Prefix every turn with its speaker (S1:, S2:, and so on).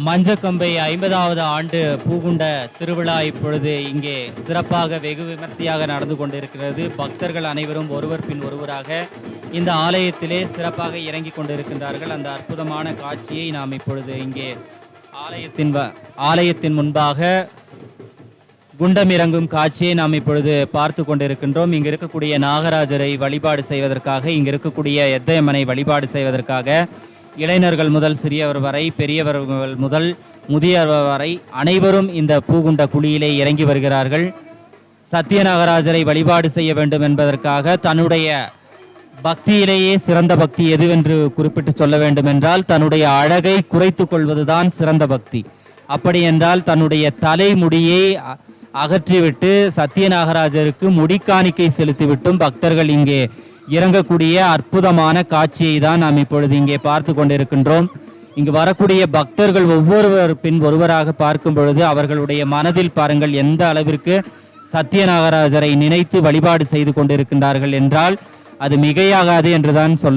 S1: மஞ்சக்கம்பை 50வது ஆண்டு பூகுண்ட திருவிழா இப்பொழுது இங்கே சிறப்பாக வெகு விமர்சையாக நடந்து கொண்டிருக்கிறது. பக்தர்கள் அனைவரும் ஒருவர் பின் ஒருவராக இந்த ஆலயத்திலே சிறப்பாக இறங்கி கொண்டிருக்கின்றார்கள். அந்த அற்புதமான காட்சியை நாம் இப்பொழுது இங்கே ஆலயத்தின் முன்பாக குண்டம் இறங்கும் காட்சியை நாம் இப்பொழுது பார்த்து கொண்டிருக்கின்றோம். இங்கு இருக்கக்கூடிய நாகராஜரை வழிபாடு செய்வதற்காக, இங்கு இருக்கக்கூடிய எத்தையம்மனை வழிபாடு செய்வதற்காக இளைஞர்கள் முதல் சிறியவர் வரை, பெரியவர்கள் முதல் முதியவர் வரை அனைவரும் இந்த பூகுண்ட குழியிலே இறங்கி வருகிறார்கள். சத்தியநாகராஜரை வழிபாடு செய்ய வேண்டும் என்பதற்காக தன்னுடைய பக்தியிலேயே சிறந்த பக்தி எதுவென்று குறிப்பிட்டு சொல்ல வேண்டும் என்றால் தன்னுடைய அழகை குறைத்து கொள்வதுதான் சிறந்த பக்தி. அப்படி என்றால் தன்னுடைய தலைமுடியை அகற்றிவிட்டு சத்தியநாகராஜருக்கு முடிக்காணிக்கை செலுத்திவிட்டும் பக்தர்கள் இங்கே இறங்கக்கூடிய அற்புதமான காட்சியை தான் நாம் இப்பொழுது இங்கே பார்த்து கொண்டிருக்கின்றோம். இங்கு வரக்கூடிய பக்தர்கள் ஒவ்வொருவர் பின் ஒருவராக பார்க்கும் பொழுது அவர்களுடைய மனதில் பாருங்கள் எந்த அளவிற்கு சத்தியநாகராஜரை நினைத்து வழிபாடு செய்து கொண்டிருக்கின்றார்கள் என்றால் அது மிகையாகாது என்றுதான் சொல்ல